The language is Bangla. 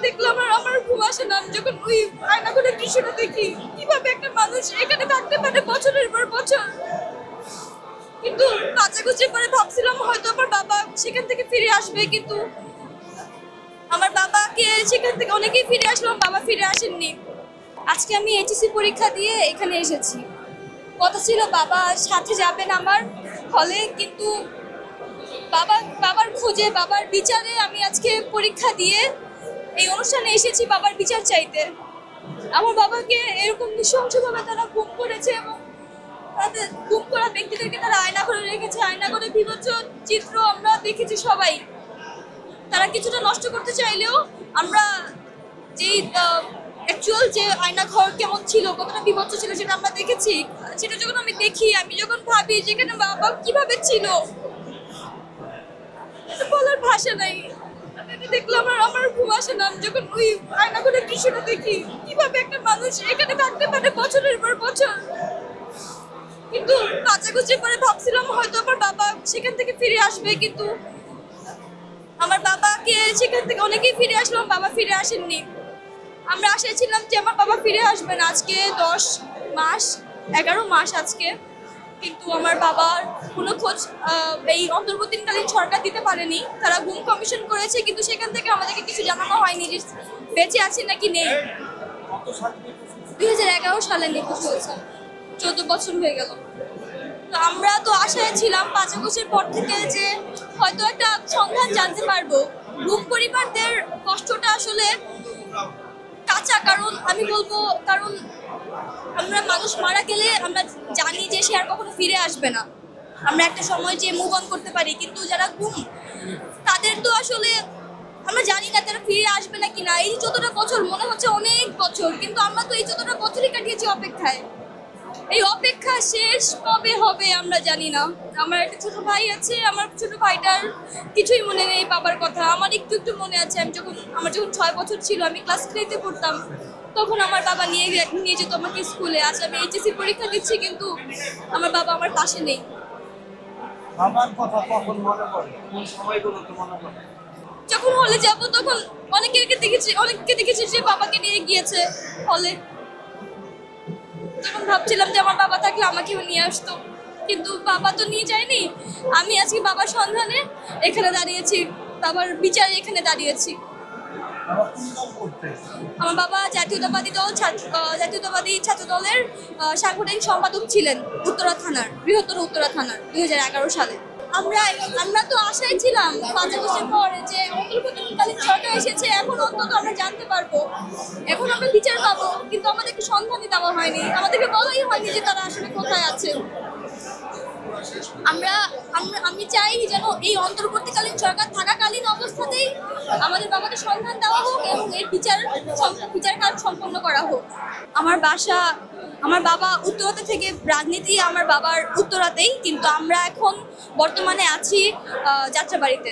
দেখলে আমার ঘুম আসে না। আমি যখন ওই আয়নাঘরের দৃশ্যটা দেখি, কিভাবে একটা মানুষ এখানে থাকতে পারে বছরের পর বছর। কিন্তু কাচাকুচি করে ভাবছিলাম হয়তো আমার বাবা সেখান থেকে ফিরে আসবে, কিন্তু আমার বাবাকে সেখান থেকে অনেকেই ফিরে আসলাম, বাবা ফিরে আসেননি। আজকে আমি এইচএসসি পরীক্ষা দিয়ে এখানে এসেছি। কথা ছিল বাবা সাথে যাবেন আমার হলে, কিন্তু বাবার খোঁজে, বাবার বিচারে আমি আজকে পরীক্ষা দিয়ে এই অনুষ্ঠানে এসেছি বাবার বিচার চাইতে। আমার বাবাকে এরকম নৃশংসভাবে তারা গুম করেছে এবং তাদের গুম করা ব্যক্তিদেরকে তারা আয়না করে রেখেছে। আয়না করে বিভৎস চিত্র আমরা দেখেছি সবাই। তারা কিছুটা নষ্ট করতে চাইলেও আমরা যেই অ্যাকচুয়াল যে আয়না ঘর কেমন ছিল, কতটা বিভৎস ছিল সেটা আমরা দেখেছি। সেটা যখন আমি দেখি, আমি যখন ভাবি যেখানে বাবা কিভাবে ছিল, বলার ভাষা নাই। এটা দেখলে আমার ঘুম আসে না। আমি যখন ওই আয়নাঘরের দৃশ্যটা দেখি, কিভাবে একটা মানুষ এখানে থাকতে পারে বছরের পর বছর। কিন্তু কাচাকুচি করে ভাবছিলাম হয়তো আমার বাবা সেখান থেকে ফিরে আসবে, কিন্তু আমার বাবাকে সেখান থেকে অনেকেই ফিরে আসলাম, বাবা ফিরে আসেননি। আমরা আশায় ছিলাম যে আমার বাবা ফিরে আসবেন। আজকে 11 মাস আজকে, কিন্তু আমার বাবার কোনো খোঁজ এই অন্তর্বর্তীকালীন সরকার দিতে পারেনি। তারা গুম কমিশন করেছে, কিন্তু সেখান থেকে আমাদেরকে কিছু জানানো হয়নি যে বেঁচে আছে নাকি নেই। 2011 সালে নিখোঁজ হয়েছে, 14 বছর হয়ে গেল। তো আমরা তো আশায় ছিলাম 5 আগস্টের পর থেকে যে হয়তো একটা সন্ধান জানতে পারবো। গুম পরিবারদের কষ্টটা আসলে কাঁচা, কারণ আমি বলবো, কারণ আমরা মানুষ মারা গেলে আমরা জানি যে সে আর কখনো ফিরে আসবে না। আমরা একটা সময় যে মুভ অন করতে পারি, কিন্তু যারা গুম তাদের তো আসলে আমরা জানি না তারা ফিরে আসবে না কিনা। এই 14টা বছর মনে হচ্ছে অনেক বছর, কিন্তু আমরা তো এই 14টা বছরই কাটিয়েছি অপেক্ষায়। এই অপেক্ষা শেষ কবে হবে আমরা জানি না। আমার একটা ছোট ভাই আছে, আমার ছোট ভাইটার কিছুই মনে নেই বাবার কথা। আমার একটু একটু মনে আছে, আমার যখন 6 বছর ছিল, আমি ক্লাস 3-তে পড়তাম, তখন আমার বাবা নিয়ে যেত আমাকে স্কুলে। আজ আমি এইচএসসি পরীক্ষা দিচ্ছি, কিন্তু আমার বাবা আমার পাশে নেই। বাবার কথা কখন মনে পড়ে, কোন সময়গুলোতে মনে পড়ে? যখন হলে যাব তখন অনেককে দেখেছি যে বাবাকে নিয়ে গিয়েছে হলে। যখন ভাবছিলাম যে আমার বাবা থাকলে আমাকেও নিয়ে আসতো, কিন্তু বাবা তো নিয়ে যায়নি। আমি আজকে বাবার সন্ধানে এখানে দাঁড়িয়েছি, বাবার বিচারে এখানে দাঁড়িয়েছি। বাবা কোন দল করতে? আমার বাবা জাতীয়তাবাদী ছাত্র দলের সাংগঠনিক সম্পাদক ছিলেন বৃহত্তর উত্তরা থানার 2011 সালে। আমরা তো আশায় ছিলাম 5 আগস্টের পরে যে অন্তর্বর্তীকালীন সরকার এসেছে, এখন অন্তত আমরা জানতে পারবো, এখন আমরা বিচার পাবো, কিন্তু আমাদেরকে সন্ধানই দেওয়া হয়নি। আমাদেরকে বলাই হয়নি যে তারা আসলে কোথায় আছে। আমি চাই যেন এই অন্তর্বর্তীকালীন সরকার থাকাকালীন অবস্থাতেই আমাদের বাবাকে সন্ধান দেওয়া হোক এবং এর বিচার কাজ সম্পন্ন করা হোক। আমার বাবা উত্তরাতে থেকে রাজনীতি আমার বাবার উত্তরাতেই, কিন্তু আমরা এখন বর্তমানে আছি যাত্রাবাড়িতে।